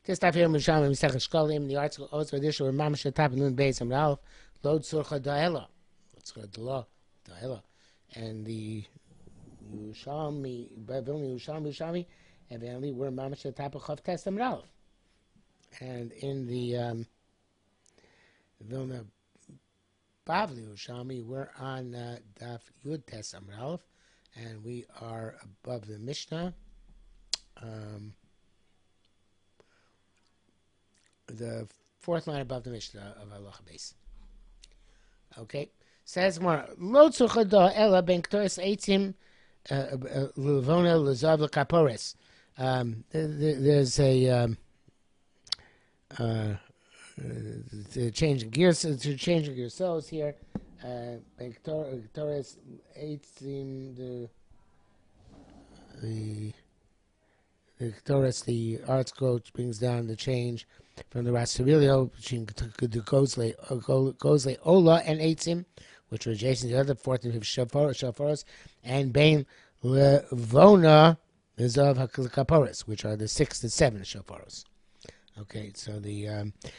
This stuff here, Yerushalmi Shekalim, the article also additional Mamash Tap Nun Beis Amralf, Lod Surcha Da'ela. What's called Da'ela. And the Yerushalmi, Yerushalmi, evidently we're Mamash Tap of Chav Tes Amralf. And in the Vilna Bavli Yerushalmi, we're on Daf Yud Tes Amralf, and we are above the Mishnah. The fourth line above the Mishnah of Halacha Beis. Okay, says more. Lo tzurcha ela ben ktores eitzim levona lezav lekapores. There's a changing gears cells here. Ben ktores eitzim the article brings down the change from the Rasabilio between the Gozle Ola and Eitzim, which were adjacent to the other 14 Shofaros, and Bain Levona Zav HaKaporis, which are the 6 and 7 Shofaros. Okay, so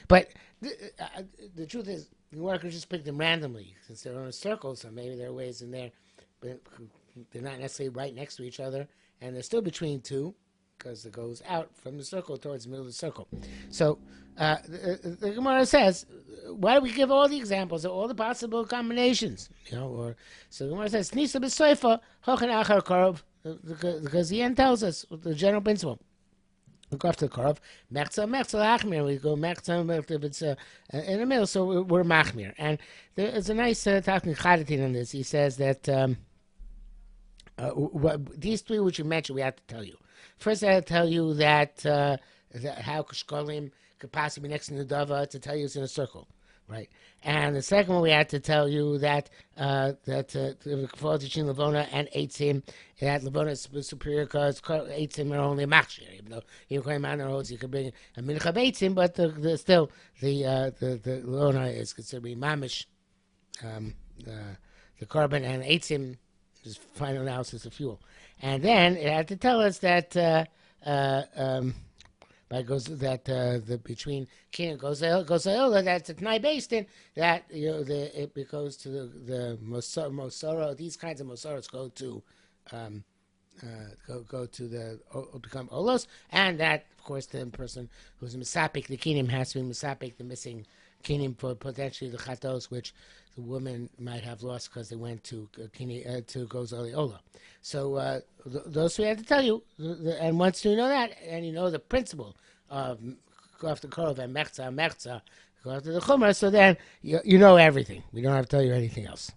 but the truth is, the workers just pick them randomly since they're in a circle, so maybe there are ways in there, but they're not necessarily right next to each other, and they're still between two, because it goes out from the circle towards the middle of the circle. So the Gemara says, why do we give all the examples of all the possible combinations? So the Gemara says, Nisa b'soifa hochen achar karov, because the end tells us the general principle. We go after the karov, mechza lachmir. We go mechza if it's in the middle, so we're machmir. And there's a nice talking chadatin on this. He says that these three which you mentioned, we have to tell you. First, I have to tell you that how Shekalim could possibly be next to Nidava to tell you it's in a circle, right? And the second one, we had to tell you that the fall between Levona and Eitzim, that Levona is superior because Eitzim are only a machshir, even though you could bring a mincha Eitzim, but still the Levona is considered to be mamish, the carbon, and Eitzim is final analysis of fuel. And then it had to tell us that between King and Gozaela, that's a Tnai based in that it goes to the Mosoro. These kinds of Mosoros go to become Olos, and that of course the person who's Misapik the Kinim has to be Misapik the missing Kinim for potentially the Chatos, which the woman might have lost because they went to Gozali Ola. So those we had to tell you, and once you know that, and you know the principle of go after Korov and Mechza, go after the Chumrah, so then you know everything. We don't have to tell you anything else.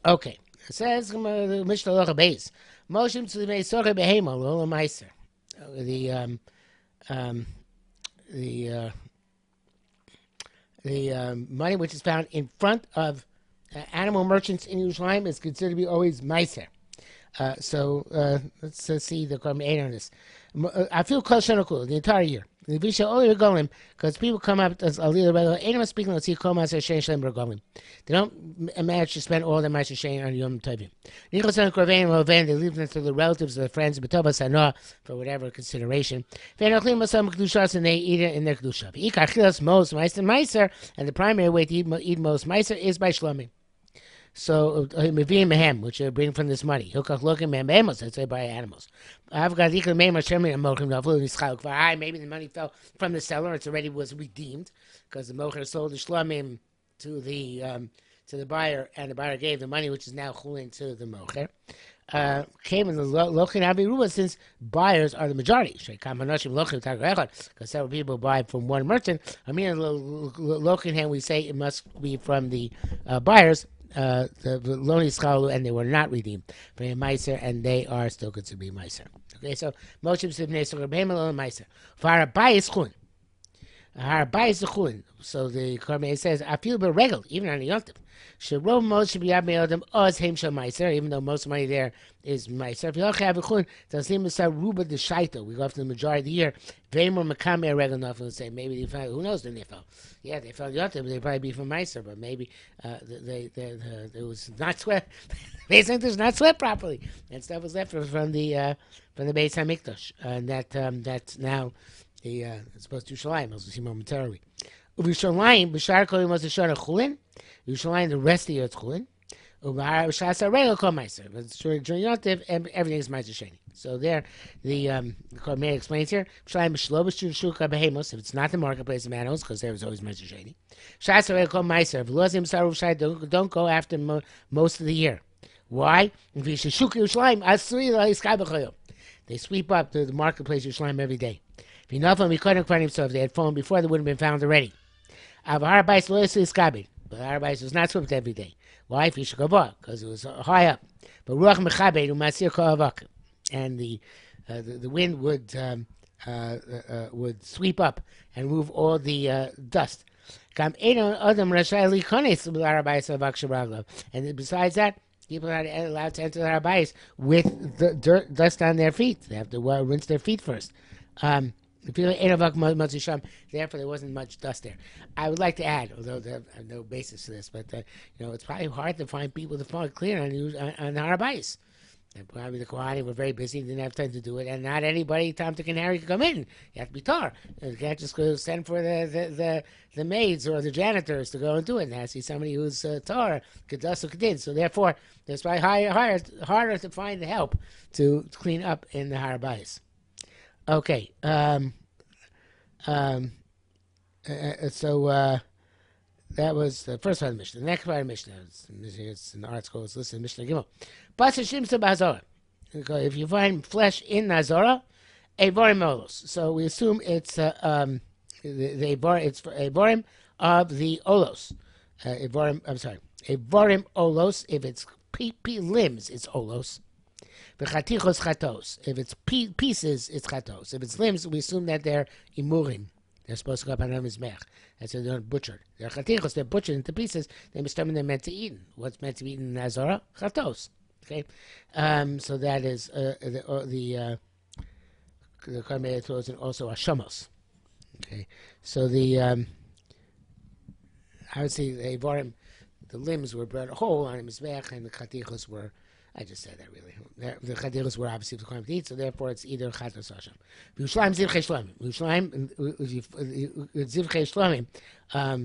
Okay, it says the Mishnah Locha Beis, Moshim to the Meisorah Behema Lola Meiser. The money which is found in front of animal merchants in Yerushalayim is considered to be always meiser. So let's see the Korban Eidah on this. I feel close to the entire year. Because people come up as a leader, speaking, let's see, they don't manage to spend all their Ma'aser Shein on Yom Tovim. They leave them to the relatives, their friends, for whatever consideration. And they eat it in their Kedusha. Most Meiser, and the primary way to eat most Meiser is by Shlomim. So which they bring from this money. Let's say by animals. Maybe the money fell from the seller. It already was redeemed because the mocher sold the shlamim to the buyer, and the buyer gave the money, which is now chulin to the mocher. Came in the lochin aviruba, since buyers are the majority. Because several people buy from one merchant. I mean, lochin hand we say it must be from the buyers. The Loni Schalu, and they were not redeemed for a Meiser, and they are still considered to be Meiser. Okay, so Moshim Sibnei Sogar Behemel Meiser. For Harabai is Chun. Harabai is the Chun. So the Korban says, I feel a regal, even on the Yontif. Sharov Moshe B'Yab Me'odem Oz Heim Shel Meiser, even though most money there is Meiser. If you don't have a Chun, Tazim Misa Ruba de Shaita. We go after the majority of the year. Vemor Mekame regal enough and say, maybe they fell. Who knows when they fell? Yeah, they fell Yontif, they'd probably be from Meiser, but maybe it was not sweat. They think there's not sweat properly, and stuff was left from the Beis Hamikdash, and that's now it's supposed to Yerushalayim, as we'll see momentarily. Yerushalayim, B'shar Kolim was the Shana Chulin. Yerushalayim, the rest of the year it's Chulin. B'shas Arei Kol Meiser. But during Yontif, everything is Meiser Sheni. So there, the Korban explains here. Yerushalayim B'shlo B'shur Shuka Behemos. If it's not the marketplace of animals, because there is always Meiser Sheni. Shas Arei Kol Meiser. V'lozim Saruv Shai. Don't go after most of the year. Why? They sweep up to the marketplace of Yerushalayim every day. So if they had fallen before, they would have been found already. But Harabais was not swept every day. Why? Because it was high up. But and the wind would sweep up and move all the dust. And besides that, people are allowed to enter the Harabais with the dust on their feet. They have to rinse their feet first. Therefore, there wasn't much dust there. I would like to add, although I have no basis to this, but it's probably hard to find people to follow clear on the Harabais. And probably the Kohanim were very busy, didn't have time to do it, and not anybody, Tom, Dick, and Harry, could come in. You have to be tar. You can't just go send for the maids or the janitors to go and do it. And it has to be somebody who's tar, Kedas or Kedin. So therefore, it's probably harder to find the help to clean up in the Harabais. Okay. That was the first part of the Mishnah. The next part of the Mishnah, it's in the art school, it's listed in Mishnah Gimel. If you find flesh in Nazara, Evorim Olos. So we assume it's the Evorim of the Olos. Evorim Olos. If it's limbs, it's Olos. V'chatichos chatos. If it's pieces, it's chatos. If it's limbs, we assume that they're imurim. They're supposed to go up on a mizmech. That's why they're butchered. They're chatichos. They're butchered into pieces. They're they're meant to eat. What's meant to be eaten in Nazara? Chatos. Okay. So that is the Karmei throws in also Hashamos. Okay. So I would say the limbs were burned whole on a mizmech, and the chatichos were. I just said that really. The chadiros were obviously the Kohen to eat, so therefore it's either chat or sasham. Yerushalayim zivchei shlomim. Yerushalayim zivchei shlomim,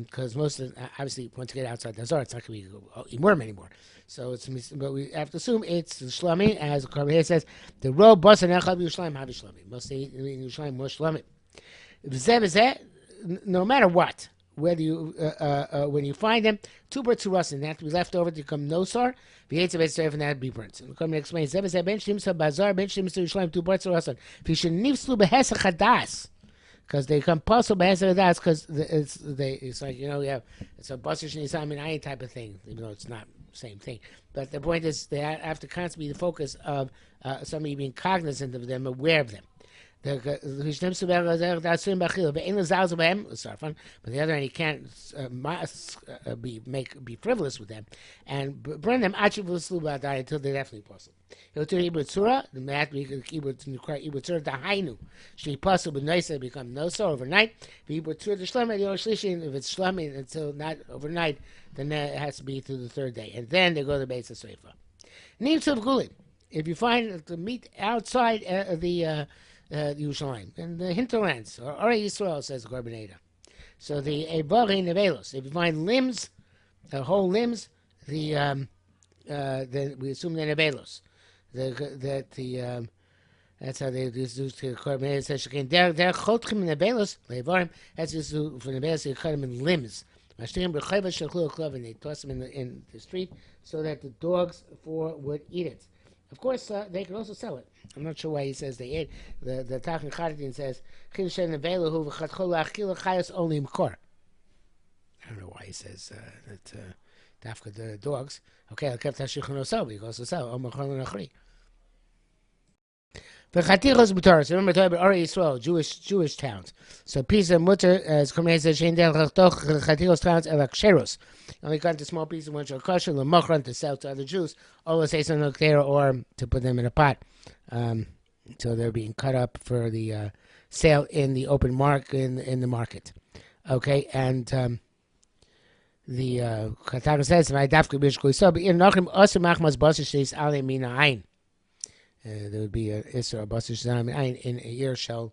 because most of obviously once you get outside the Azar, it's not going to be imurm anymore. So but we have to assume it's the shlomim, as the Korban says, the robe basan echad Yerushalayim havi shlomim. Most in Yerushalayim more shlomim. No matter what. Whether you when you find them, 2 birds to rust, and they have to be left over to become nosar. And that be burnt. And the Kohen explains, ben shimsa bazar, ben shimsa Yerushalayim, 2 birds to rust. If you should nifslu behesach hadas, because they come puzzle behesach hadas, because it's like it's a basar shnisam and ayin type of thing, even though it's not the same thing. But the point is, they have to constantly be the focus of somebody being cognizant of them, aware of them. But on the other hand, he can't be frivolous with them and burn them until they're definitely possible. He'll turn Ibra Tzura, the mat we can Ibra Tzura the Hainu. She possible Noisa become Nosa overnight. Ibra Tzura the Shlema, if it's Shlema until not overnight, then it has to be through the 3rd day. And then they go to the base of Seifa. Nimtzav Gulin. If you find the meat outside the Yerushalayim and the hinterlands, or Arei Yisrael, says the Korban Eidah. So the Evarim Nevelos. If you find limbs, whole limbs, then we assume they're Nevelos. That's how they use the Korban Eidah. It says they're Chotchim Nevelos. Evarim. That's just for Nevelos. They cut them in limbs. And they toss them in the street so that the dogs would eat it. Of course, they can also sell it. I'm not sure why he says they ate. The Tachin Charitin says, only mkor. I don't know why he says that Dafka the dogs. Okay, I'll keep Tashikon Osel, but you can also sell Omachon and Achri. The Chatichos B'Taras, remember talking about Arei Yisrael, Jewish towns. So piece of mutter, as Korban says, Shein Del Chatichos towns elak sheros. Only cut into small pieces which are kosher, l'machran, to sell to other Jews, or say something there, or to put them in a pot. So they're being cut up for the sale in the open market in the market. Okay, and the Chataga says, "My dafka bishkoi so be in nachim aser machmas baser sheis ale mina ein." There would be a Isra Basar Shazam in a year shall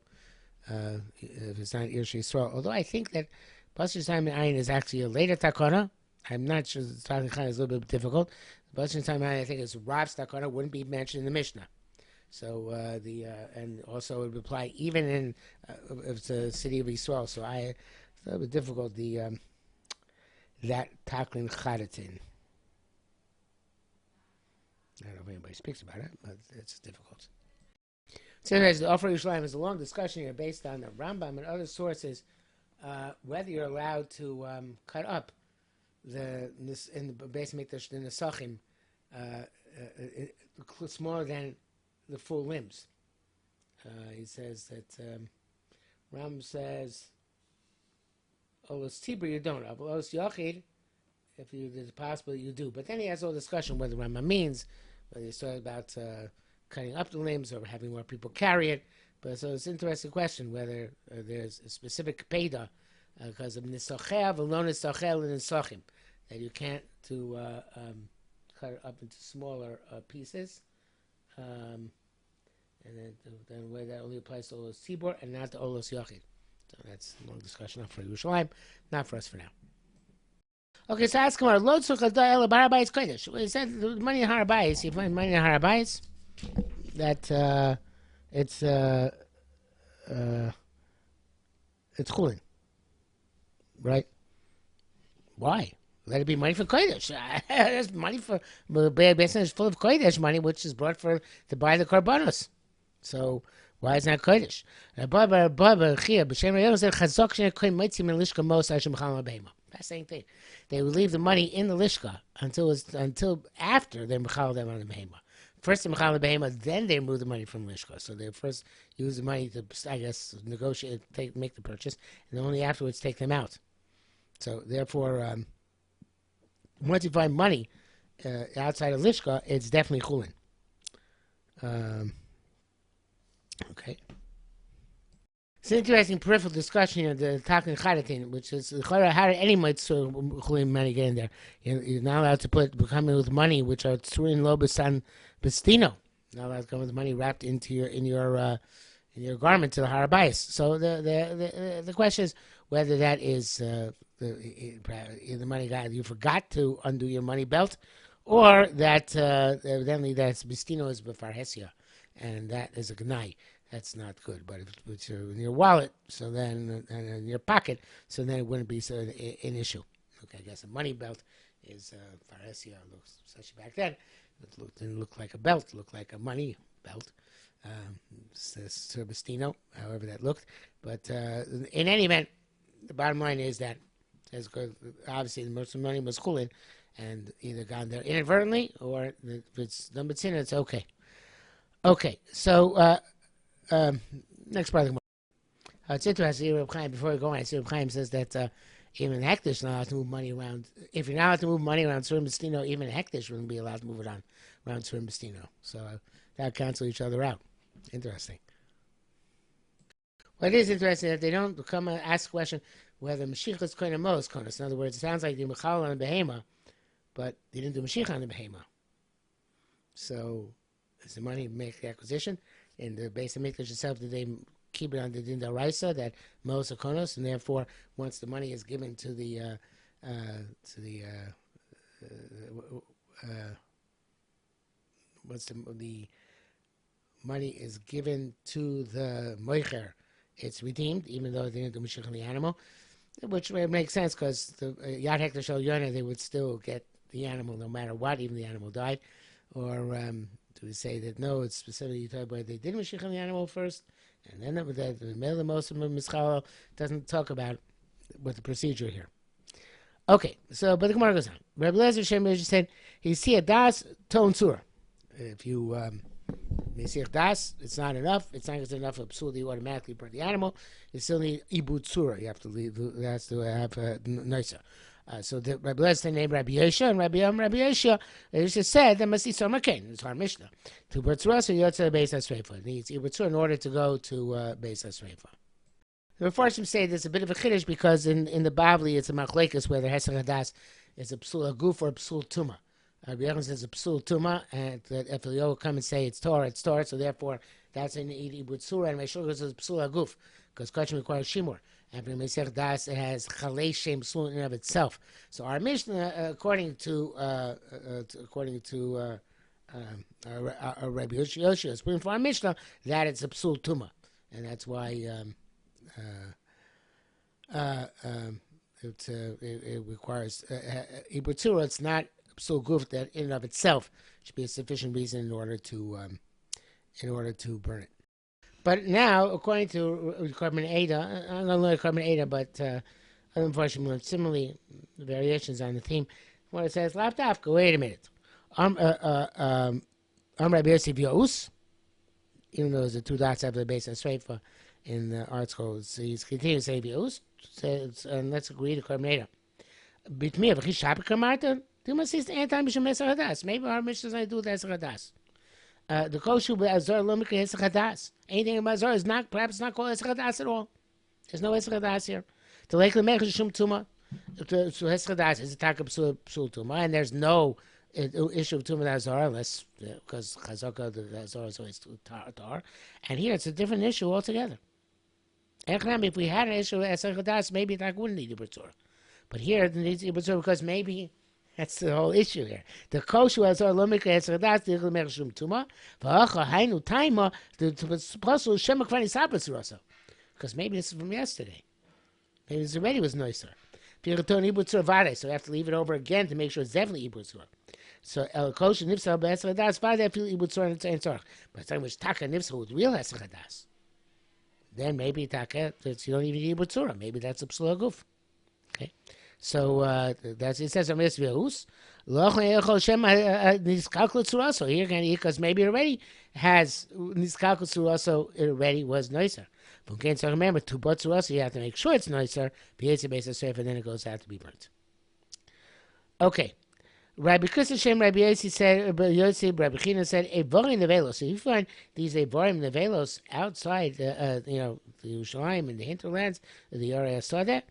if it's not Yerushalmi Yisrael. Although I think that Basar Time and Ayin is actually a later takana. I'm not sure the Talmud Chacham is a little bit difficult. Basar Time and Ayin, I think, is Rab's takana, wouldn't be mentioned in the Mishnah. So and also it would apply even in if it's a city of Yisrael. So it's a little bit difficult. That taklin chadatin. I don't know if anybody speaks about it, but it's difficult. So anyways, the Offer Yerushalayim is a long discussion here based on the Rambam and other sources, whether you're allowed to cut up this in the base mikdash in the Nesachim smaller than the full limbs. He says that Ram says, Olos Tibur you don't. Olos Yachid, if it's possible, you do. But then he has a whole discussion whether Rama means, whether he's talking about cutting up the limbs or having more people carry it. But so it's an interesting question whether there's a specific peda because of nisochev alone nisochel and nisachim that you can't cut it up into smaller pieces, and then where that only applies to Olos Tibur and not to Olos Yachid. So that's a long discussion, not for Yerushalayim, not for us for now. Okay, so ask him, Lo tzurcha da'el bar habayis kodesh. He said the money in Harabayis, you find money in Harabayis, that it's chulin, right? Why? Let it be money for kodesh. There's money for basically it's full of kodesh money, which is brought for to buy the korbanos. So why is that kodesh? Fascinating thing. They would leave the money in the lishka until after they mechal them on the behema. First they mechal the behema, then they remove the money from lishka. So they first use the money to, I guess, negotiate, make the purchase, and only afterwards take them out. So therefore, once you find money outside of lishka, it's definitely chulin. Okay. It's an interesting peripheral discussion here, the Takin Chadatin, which is how any chulim money get in there. You're not allowed to come in with money which are tzurin lo besan bestino. Not allowed to come with money wrapped into your garment to the harabayis. So the question is whether that is the money guy you forgot to undo your money belt, or that evidently that's bestino is befarhesia, and that is a gnai. That's not good. But if it's in your wallet, so then and in your pocket, so then it wouldn't be an issue. Okay, I guess a money belt is Pharesia looks, especially back then. It didn't look like a belt; it looked like a money belt. Serbestino, however that looked. But in any event, the bottom line is that obviously the most of the money was chulin, and either gone there inadvertently, or if it's number 10, it's okay. Okay, so. Next part of the it's interesting. Reb Chaim, before we go on, I see Reb Chaim says that even Hektish is not allowed to move money around. If you're not allowed to move money around Surim Bestino, even Hektish wouldn't be allowed to move it around Surim Bestino. So that cancel each other out. Interesting. Well, it is interesting that they don't come and ask a question whether Mashiach is kohen or Mo is kohen. In other words, it sounds like they mechal on the behema, but they didn't do Mashiach on the behema. So does the money make the acquisition? In the base of Mikdash itself, did they keep it on the Din D'Oraisa that Mos Akonos, and therefore, once the money is given to the once the money is given to the Moicher, it's redeemed, even though they didn't do Mashiach on the animal, which makes sense because the Yad Hektar Shel Yonah, they would still get the animal no matter what, even the animal died, or do we say that no, it's specifically talking about they did Mashiach on the animal first, and then the Mele Mosem Mischal doesn't talk about what the procedure here. Okay, so but the Gemara goes on. Rabbi Lezer Shem said he see a das ton sur. If you see a das, it's not enough. It's not enough of psul. You automatically burn the animal. You still need ibut surah. You have to leave. It has to have nicer. So the Rabbi Lezer named Rabbi Yesha, and Rabbi Yesha said that must be some again. It's our Mishnah. To Bertzura, so you have to Beis HaSreifa. It needs Bertzura in order to go to Beis HaSreifa. The Mefarshim say there's a bit of a chiddush because in the Bavli it's a machlekes whether Hesed Hadas is a psul aguf or a psul tuma. Rabbi Yechon says a psul tuma, and if Elio will come and say it's Torah, so therefore that's an ibut surah, and Meshulchan says psul aguf because kachim requires shimur. And in Mesech Das, it has chalei shem psul in and of itself. So our Mishnah, according to Rabbi Yoshua, putting for our Mishnah that it's a psul tuma, and that's why it requires ibutzura. It's not psul guf that in and of itself should be a sufficient reason in order to burn it. But now, according to Carbon Ada, I'm going to learn Carbon Ada, but unfortunately, similarly, variations on the theme. When it says Lapdafka, wait a minute. Rabbi Yosef Yos, even though there's the two dots after the base of Sreifa in the article, so he's continuing to say Yos, and let's agree to Carbon Ada. Bitmi, Avichi Shabbat Kamarta, do must see the anti-Misham Esar Hadas. Maybe our Mishnah doesn't do with Esar Hadas. The kosher azor lo mikra esach hadas. Anything about azor is not, perhaps not called esach hadas at all. There's no esach hadas here. To lake lemech shum tuma. To esach hadas is a takab psul tuma, and there's no issue of tuma azor unless because chazaka the azor is always tar. And here it's a different issue altogether. If we had an issue with esach hadas, maybe that wouldn't need ibutzur. But here it needs ibutzur because maybe. That's the whole issue here. The kosher azor lo mikra esach hadas the lemech shum tuma. V'acha hainu taima the puzzle shema kvani sabras rosa. Because maybe this is from yesterday. Maybe this already was noiser. Piratoni ibutzur vade, so we have to leave it over again to make sure it's definitely ibutzur. So el kosher nifsal be'esach hadas vade I feel ibutzur and it's ein tzorach. But it's talking about taka nifsal with real esach hadas. Then maybe taka you don't even need ibutzur. Maybe that's a psul guf. Okay. So that's it says Amidas Vehus. So here again, because maybe it already has Niskalkut so it already was nicer. So remember, to but you have to make sure it's nicer, and then it goes out to be burnt. Okay. Rabbi Chris Hashem, Rabbi Yossi said, Rabbi China said, Evorim Nevelos. So you find these Evorim Nevelos outside, the Yerushalmi and the hinterlands, the area saw that.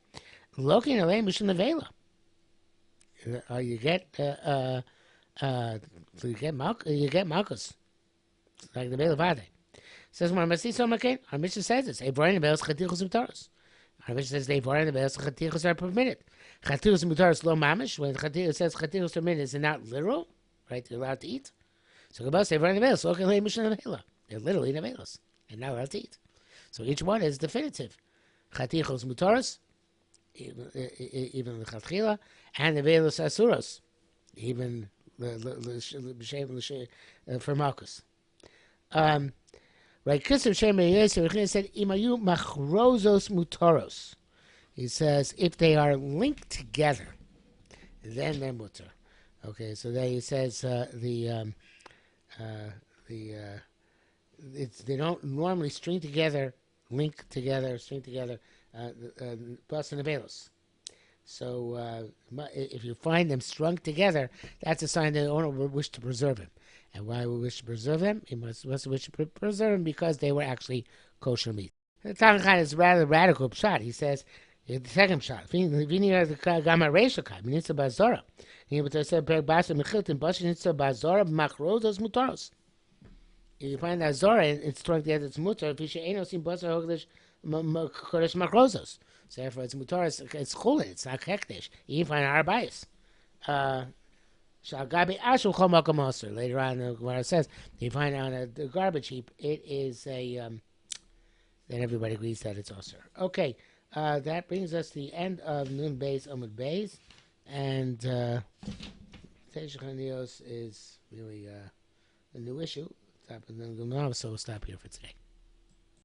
Looking at Aleim Mishum Nevela. You get Malchus. Like the Bela Vade. Says when I see someone again, our mission says this. Evorim Nevelos Chatichos Mutaros. Our mission says the Evorim Nevelos Chatichos are permitted. Chatichos Mutaros lo mamish. When it says Chatichos permitted, is it not literal? Right? They're allowed to eat. So Gabbal say Evorim Nevelos. Looking at Aleim Mishum Nevela. They're literally Nevelos. And not allowed to eat. So each one is definitive. Chatichos Mutaros. Even the Chatchila, and the Velus Asuros, even for Malchus. Right, Kisser Shem Yosef said, Imayu Machrozos Mutoros. He says, if they are linked together, then they're mutar. Okay, so there he says they don't normally string together, link together, string together. Bas and Avelos. So if you find them strung together, that's a sign that the owner would wish to preserve them. And why would wish to preserve them? He must wish to preserve them because they were actually kosher meat. The Tanakh is rather radical shot. He says, the second shot. Vini gama reisha kai minitza bazora. He would say basa mechiltin bashin nitza bazora machrozos mutaros. If you find that zora, it's strung together. It's mutar. If you should ain't no sim basa hogdish. Kodesh Makrozos. So therefore it's mutar, it's chulin, it's not hekdesh. You can find our bias. Shalgabi Ashul Chomakam Moser. Later on, where it says, you find on a garbage heap, it is a, then everybody agrees that it's Osir. Okay, that brings us to the end of Nun Beis Amud Beis. And Teish Chanios is really a new issue. So we'll stop here for today.